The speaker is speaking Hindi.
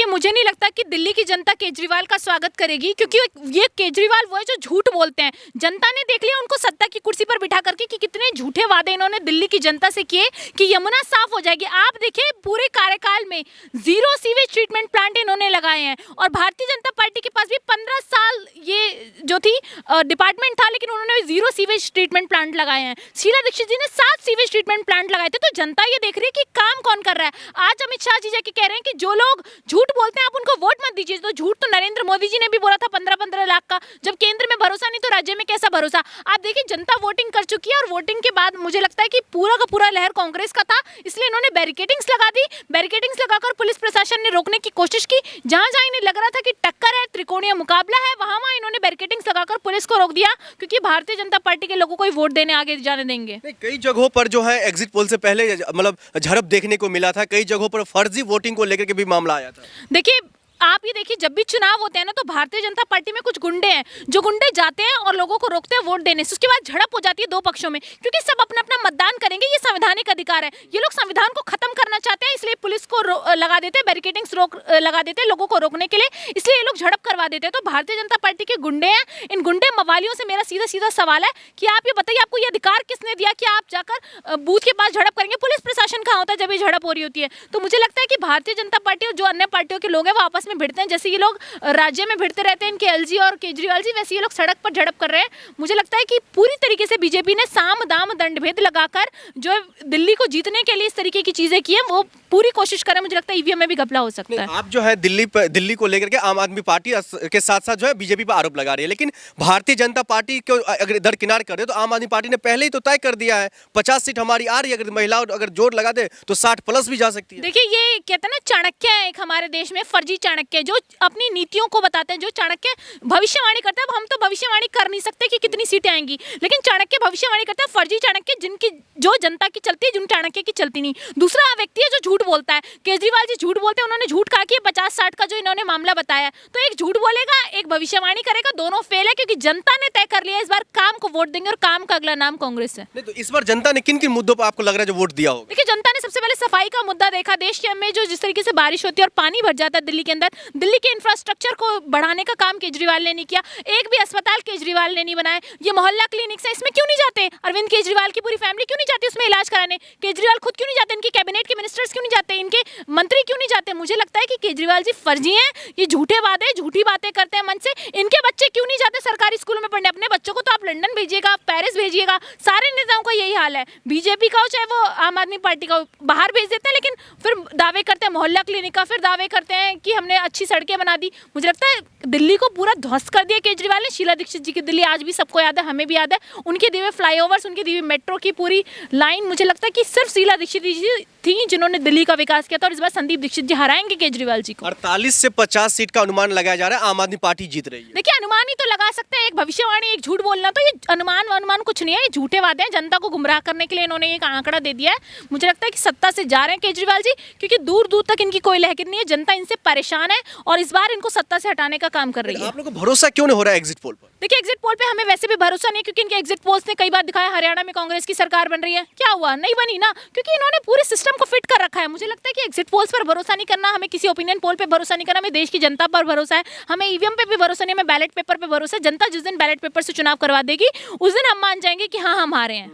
मुझे नहीं लगता कि दिल्ली की जनता केजरीवाल का स्वागत करेगी, क्योंकि ये केजरीवाल वो है जो झूठ बोलते हैं। जनता ने देख लिया उनको सत्ता की कुर्सी पर बिठा करके कि कितने झूठे वादे इन्होंने दिल्ली की जनता से किए कि यमुना साफ हो जाएगी। आप देखिए पूरे कार्यकाल में 0 सीवेज ट्रीटमेंट प्लांट इन्होंने लगाए हैं, और भारतीय जनता पार्टी के पास भी 15 साल ये जो थी डिपार्टमेंट था, लेकिन उन्होंने 0 सीवेज ट्रीटमेंट प्लांट लगाए हैं। शीला दीक्षित जी ने 7 सीवेज ट्रीटमेंट प्लांट लगाए थे। तो जनता ये देख रही है कि काम कौन कर रहा है। आज अमित शाह जी जाके कह रहे हैं कि जो लोग झूठ बोलते हैं आप उनको वोट मत दीजिए। तो झूठ तो नरेंद्र मोदी जी ने भी बोला था 15-15 लाख का। जब केंद्र में भरोसा नहीं तो राज्य में कैसा भरोसा। आप देखिए जनता वोटिंग कर चुकी है, और वोटिंग के बाद मुझे लगता है कि पूरा का पूरा लहर कांग्रेस का था, इसलिए इन्होंने बैरिकेडिंग्स लगा दी। बैरिकेडिंग्स लगाकर पुलिस प्रशासन ने रोकने की कोशिश की। जहां जहां इन्हें लग रहा था कि टक्कर है, त्रिकोणीय मुकाबला है, वहां वहां इन्होंने बैरिकेडिंग्स लगाकर पुलिस को रोक दिया, क्योंकि भारतीय जनता पार्टी के लोगों को ही वोट देने आगे जाने देंगे। कई जगहों पर जो है एग्जिट पोल से पहले मतलब झड़प देखने को मिला था, कई जगहों पर फर्जी वोटिंग को लेकर के भी मामला आया था। देखिए आप ये देखिए जब भी चुनाव होते हैं ना, तो भारतीय जनता पार्टी में कुछ गुंडे हैं जो गुंडे जाते हैं और लोगों को रोकते हैं वोट देने से। उसके बाद झड़प हो जाती है 2 पक्षों में, क्योंकि सब अपना अपना मतदान करेंगे, ये संवैधानिक अधिकार है। ये लोग संविधान को खत्म करना चाहते हैं, इसलिए पुलिस को लगा देते हैं, बैरिकेडिंग्स लगा देते हैं लोगों को रोकने के लिए, इसलिए ये लोग झड़प करवा देते हैं। तो भारतीय जनता पार्टी के गुंडे हैं। इन गुंडे मवालियों से मेरा सीधा सीधा सवाल है कि आप ये बताइए आपको ये अधिकार किसने दिया कि आप जाकर बूथ के पास झड़प करेंगे। पुलिस प्रशासन कहाँ होता है जब ये झड़प हो रही होती है। तो मुझे लगता है कि भारतीय जनता पार्टी और जो अन्य पार्टियों के लोग हैं वो आपस में भिड़ते हैं। जैसे ये लोग राज्य में भिड़ते रहते हैं इनके एलजी और केजरीवाल जी, वैसे ये लोग सड़क पर झड़प कर रहे हैं। मुझे लगता है कि पूरी तरीके से बीजेपी ने साम दाम दंड भेद लगाकर जो दिल्ली को जीतने के लिए इस तरीके की चीजें की है, वो पूरी कोशिश करें। मुझे लगता है ईवीएम में भी घपला हो सकता है। आप जो है दिल्ली को लेकर के आम आदमी पार्टी के साथ साथ जो है बीजेपी पर आरोप लगा रही है, लेकिन भारतीय जनता पार्टी को अगर दरकिनार कर दे तो आम आदमी पार्टी ने पहले ही तो तय कर दिया है 50 सीट हमारी आ रही है। अगर महिला अगर जोर लगा दे तो 60+ भी जा सकती है। देखिए ये कहते हैं ना चाणक्य है एक हमारे देश में, फर्जी चाणक्य जो अपनी नीतियों को बताते हैं, जो चाणक्य भविष्यवाणी करता है। हम तो भविष्यवाणी कर नहीं सकते कि कितनी सीटें आएंगी, लेकिन चाणक्य भविष्यवाणी करता है। फर्जी चाणक्य जिनकी जो जनता की चलती है, जिन चाणक्य की चलती नहीं। दूसरा व्यक्ति है जो झूठ बोलता है। केजरीवाल जी झूठ बोलते हैं, उन्होंने झूठ कहा कि 50-60 का जो इन्होंने मामला बताया, तो एक झूठ बोलेगा एक भविष्यवाणी करेगा, दोनों फेल है, क्योंकि जनता ने तय कर लिया इस बार काम को वोट देंगे, और काम का अगला नाम कांग्रेस है। नहीं तो इस बार जनता ने किन किन मुद्दों पर आपको लग रहा है जो वोट दिया होगा? देखिए जनता ने सबसे पहले सफाई का मुद्दा देखा। देश के में जो जिस तरीके से बारिश होती है और पानी भर जाता है दिल्ली के अंदर, दिल्ली के इंफ्रास्ट्रक्चर को बढ़ाने का काम केजरीवाल ने नहीं किया। एक भी अस्पताल केजरीवाल ने नहीं बनाए। ये मोहल्ला क्लिनिक्स है, इसमें क्यों नहीं जाते? अरविंद केजरीवाल की पूरी फैमिली क्यों नहीं जाती उसमें इलाज कराने? केजरीवाल खुद क्यों नहीं जाते? इनके कैबिनेट के मिनिस्टर्स क्यों नहीं जाते? इनके मंत्री क्यों नहीं जाते? मुझे लगता है कि केजरीवाल जी फर्जी हैं, ये झूठे वादे झूठी बातें करते हैं मन से। इनके बच्चे क्यों नहीं जाते सरकारी स्कूल में पढ़ने? अपने बच्चों को तो आप लंदन भेजिएगा, पेरिस भेजिएगा। सारे नेताओं का यही हाल है, बीजेपी का हो चाहे वो आम आदमी पार्टी का हो, बाहर भेज देते हैं, लेकिन फिर दावे करते हैं मोहल्ला क्लिनिक का, फिर दावे करते हैं कि हमने अच्छी सड़कें बना दी। मुझे लगता है दिल्ली को पूरा ध्वस्त कर दिया केजरीवाल ने। शीला दीक्षित जी की दिल्ली आज भी सबको याद है, हमें भी याद है। उनके दिए फ्लाईओवर्स, उनकी दी मेट्रो की पूरी लाइन, मुझे लगता है कि सिर्फ शीला दीक्षित जी थी जिन्होंने दिल्ली का विकास किया था, और इस बार संदीप दीक्षित जी हराएंगे केजरीवाल जी को। 48 से 50 सीट का अनुमान लगाया जा रहा है, आम आदमी पार्टी जीत रही है। देखिए अनुमान ही तो लगा सकते हैं, एक भविष्यवाणी एक झूठ बोलना, तो ये अनुमान कुछ नहीं है, ये झूठे वादे हैं। जनता को गुमराह करने के लिए इन्होंने एक आंकड़ा दे दिया है। मुझे लगता है कि सत्ता से जा रहे हैं केजरीवाल जी, क्योंकि दूर दूर तक इनकी कोई लहर नहीं है। जनता इनसे परेशान है और इस बार इनको सत्ता से हटाने का काम कर रही है। आप लोगों को भरोसा क्यों नहीं हो रहा है एग्जिट पोल पर? देखिए एग्जिट पोल पे हमें वैसे भी भरोसा नहीं है, क्योंकि इनके एग्जिट पोल्स ने कई बार दिखाया हरियाणा में कांग्रेस की सरकार बन रही है। क्या हुआ? नहीं बनी ना, क्योंकि इन्होंने पूरे सिस्टम को फिट कर रखा है। मुझे लगता है कि एग्जिट पोल्स पर भरोसा नहीं करना, हमें किसी ओपिनियन पोल पे भरोसा नहीं करना, हमें देश की जनता पर भरोसा है, हमें ईवीएम पे भी भरोसा नहीं, हमें बैलेट पेपर पे भरोसा है। जनता जिस दिन बैलेट पेपर से चुनाव करवा देगी उस दिन हम मान जाएंगे कि हाँ हम हारे हैं।